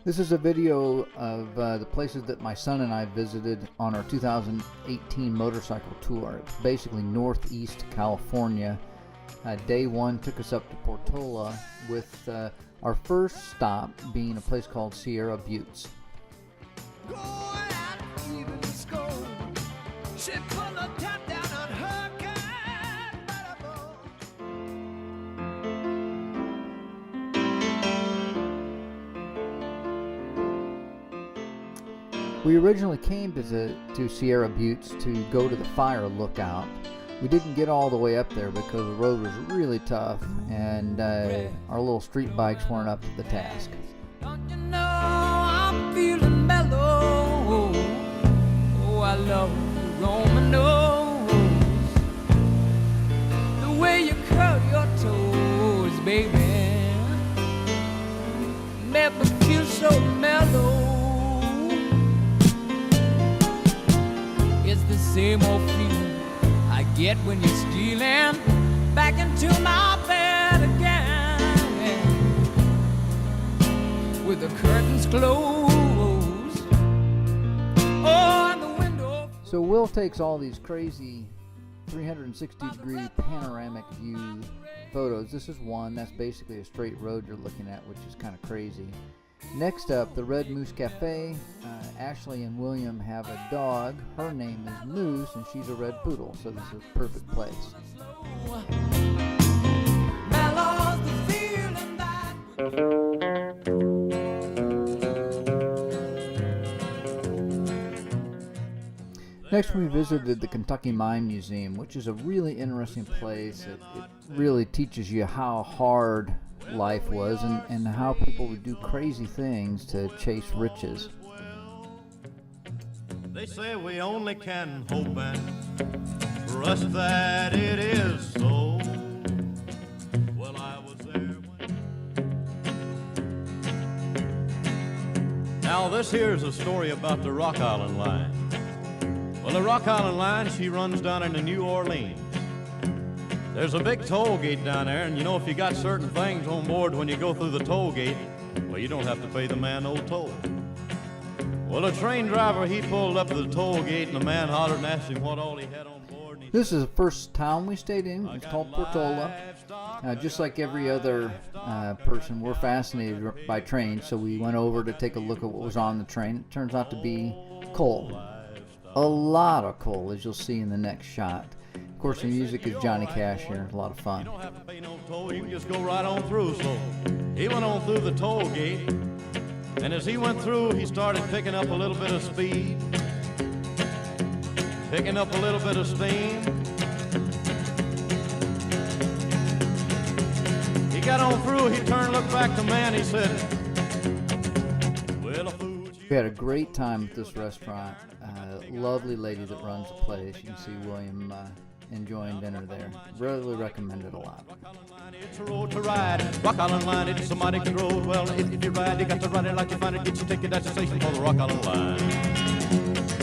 This is a video of the places that my son and I visited on our 2018 motorcycle tour. It's basically Northeast California. Day one took us up to Portola, with our first stop being a place called Sierra Buttes. We originally came to Sierra Buttes to go to the fire lookout. We didn't get all the way up there because the road was really tough and our little street bikes weren't up to the task. Don't you know I'm feeling mellow? Oh, I love you on my nose. The way you curl your toes, baby, never feel so mellow. It's the same old feeling I get when you're stealing back into my bed again, with the curtains closed. Oh, and the window. So Will takes all these crazy 360-degree panoramic view photos. This is one. That's basically a straight road you're looking at, which is kind of crazy. Next up, the Red Moose Cafe. Ashley and William have a dog. Her name is Moose, and she's a red poodle, so this is a perfect place. Next, we visited the Kentucky Mine Museum, which is a really interesting place. It really teaches you how hard life was and how people would do crazy things to chase riches. They say we only can hope and trust that it is so. Well, I was there when... Now this here's a story about the Rock Island Line. Well, the Rock Island Line, she runs down into New Orleans. There's a big toll gate down there, and you know, if you got certain things on board when you go through the toll gate, well, you don't have to pay the man no toll. Well, a train driver, he pulled up to the toll gate, and the man hollered and asked him what all he had on board. This is the first town we stayed in. It's called Portola. Just like every other person, we're fascinated by trains, so we went over to take a look at what was on the train. It turns out to be coal. A lot of coal, as you'll see in the next shot. Of course, the music is Johnny Cash here. A lot of fun. You don't have to pay no toll. You can just go right on through. So he went on through the toll gate, and as he went through, he started picking up a little bit of speed, picking up a little bit of steam. He got on through. He turned, looked back to man. He said, "Well, we had a great time at this restaurant. Lovely lady that runs the place. You can see William enjoying dinner there. Really recommend it a lot." It's a road to ride. Rock Island Line, it's a mighty good road. Well, if you ride, you got to ride it like you find it. Get your ticket at the station for the Rock Island Line.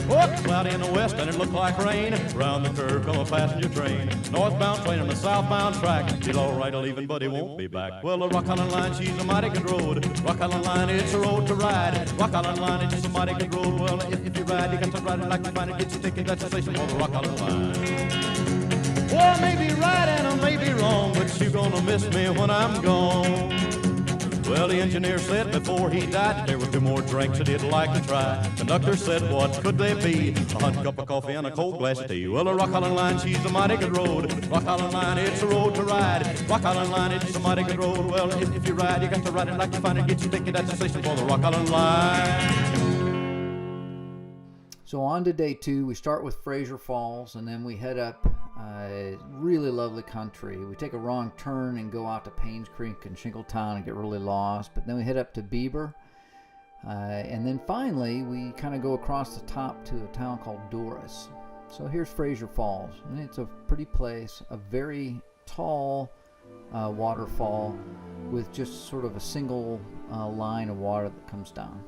Oh, it's cloudy in the west and it looked like rain. Round the curve come a passenger train. Northbound train on the southbound track. He's all right to leaving, but he won't be back. Well, the Rock Island Line, she's a mighty good road. Rock Island Line, it's a road to ride. Rock Island Line, it's a mighty good road. Well, if you ride, you got to ride it like you find it. Get your ticket at the station for the Rock Island Line. Well, I may be right and I may be wrong, but you're gonna miss me when I'm gone. Well, the engineer said before he died there were 2 more drinks that he'd like to try. Conductor said, what could they be? A hot cup of coffee and a cold glass of tea. Well, the Rock Island Line, she's a mighty good road. Rock Island Line, it's a road to ride. Rock Island Line, it's a mighty good road. Well, if you ride, you got to ride it like you find it. Get your ticket at the station for the Rock Island Line. So on to day 2, we start with Fraser Falls, and then we head up really lovely country. We take a wrong turn and go out to Paynes Creek and Shingletown and get really lost, but then we head up to Bieber, and then finally we kind of go across the top to a town called Doris. So here's Fraser Falls, and it's a pretty place, a very tall waterfall with just sort of a single line of water that comes down.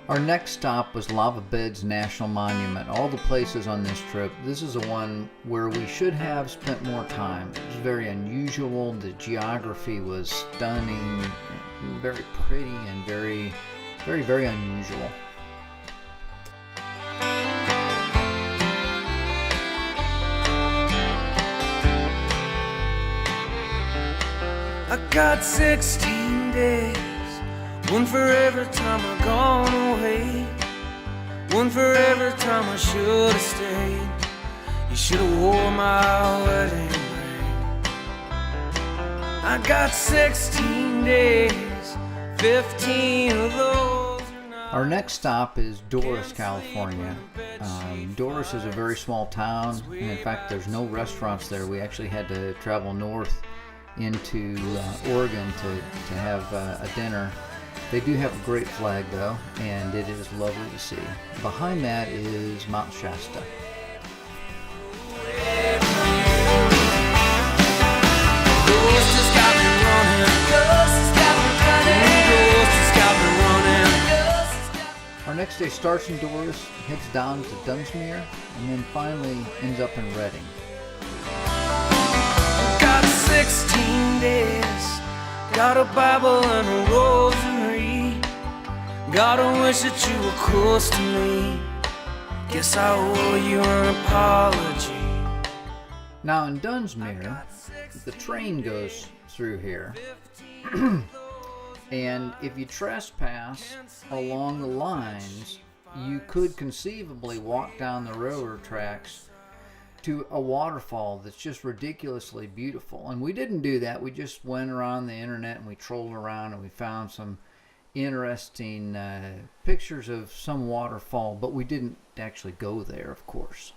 Our next stop was Lava Beds National Monument. All the places on this trip, this is the one where we should have spent more time. It was very unusual. The geography was stunning, very pretty, and very, very, very unusual. I got 16 days, one for every time I've gone away, one for every time I should have stayed. You should have wore my wedding ring. I got 16 days, 15 of those. Our next stop is Doris, California. Doris is a very small town, and in fact there's no restaurants there. We actually had to travel north into Oregon to have a dinner. They do have a great flag though, and it is lovely to see. Behind that is Mount Shasta. Our next day starts in Doris, heads down to Dunsmuir, and then finally ends up in Redding. Got 16 days, got a Bible and a rosary, gotta wish that you were close to me, guess I owe you an apology. Now in Dunsmuir, the train goes through here, and if you trespass along the lines, you could conceivably walk down the railroad tracks to a waterfall that's just ridiculously beautiful. And we didn't do that. We just went around the internet and we trolled around and we found some interesting pictures of some waterfall, but we didn't actually go there, of course.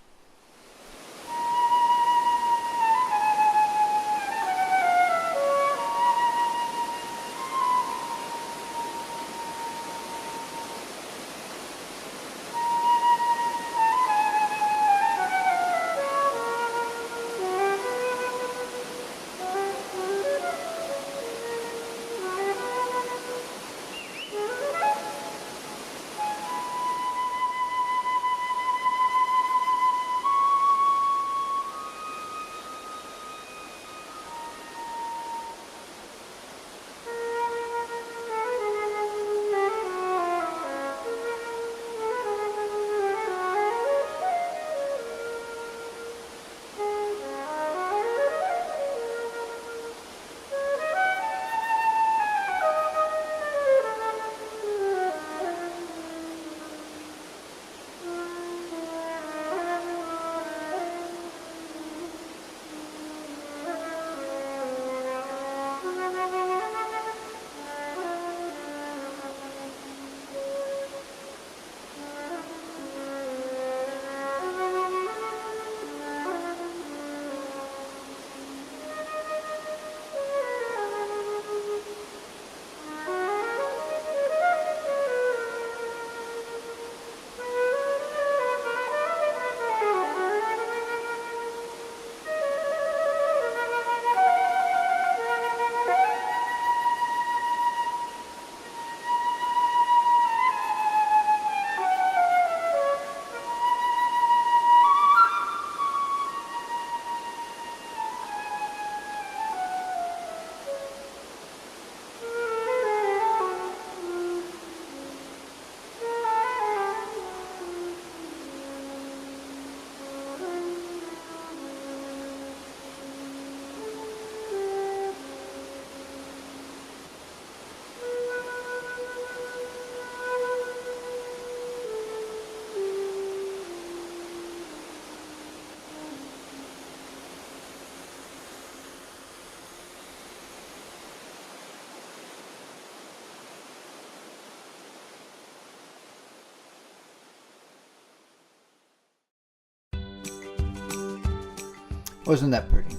Wasn't that pretty?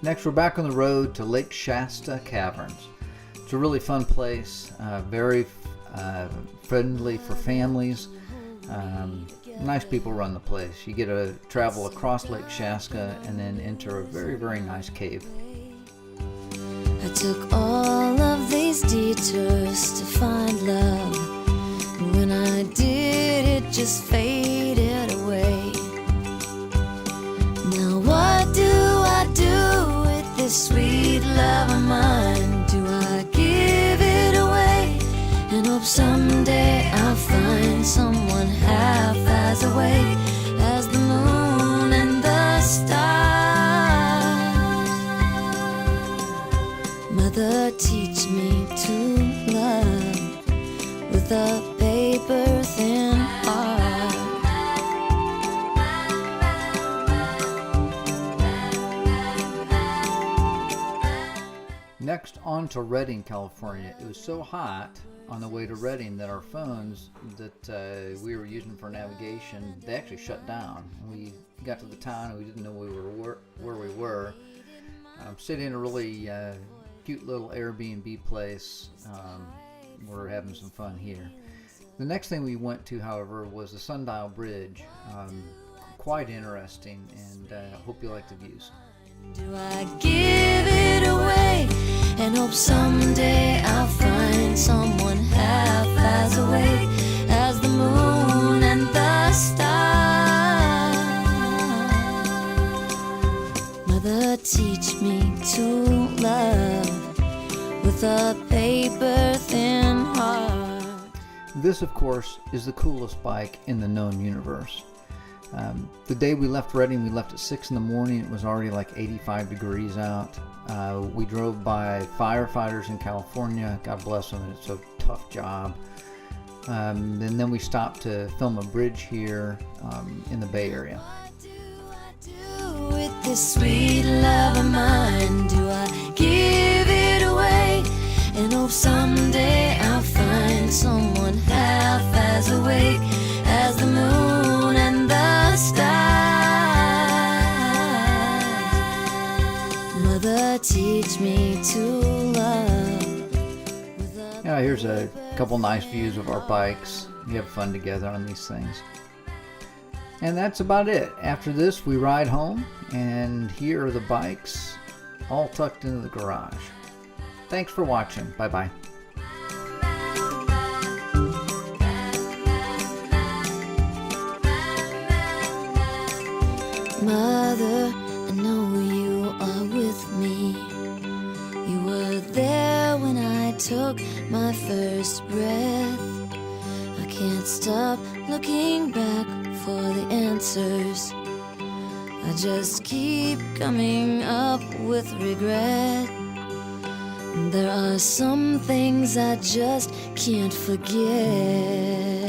Next, we're back on the road to Lake Shasta Caverns. It's a really fun place, very friendly for families. Nice people run the place. You get to travel across Lake Shasta and then enter a very, very nice cave. I took all of these detours to find love, and when when I did, it just faded away. Now what do I do with this sweet love of mine? Do I give it away and hope someday I'll find someone half as awake as the moon and the stars? Mother, teach me to love with a paper thin heart. Next, on to Redding, California. It was so hot on the way to Redding that our phones that we were using for navigation, they actually shut down. We got to the town and we didn't know where we were. Sitting in a really cute little Airbnb place. We're having some fun here. The next thing we went to, however, was the Sundial Bridge. Quite interesting, and I hope you like the views. Do I give it away and hope someday I'll find someone half as awake as the moon and the stars? Mother, teach me to love with a paper thin heart. This, of course, is the coolest bike in the known universe. The day we left Redding, we left at 6 in the morning. It was already like 85 degrees out. We drove by firefighters in California. God bless them, it's a tough job. And then we stopped to film a bridge here in the Bay Area. What do I do with this sweet love of mine? Do I give it away and hope someday I'll find someone half as awake as the moon and the stars? Mother, teach me to love with a Yeah, here's a couple nice views of our bikes. We have fun together on these things. And that's about it. After this, we ride home, and here are the bikes all tucked into the garage. Thanks for watching. Bye-bye. Mother, I know you are with me. You were there when I took my first breath. I can't stop looking back for the answers. I just keep coming up with regret. There are some things I just can't forget.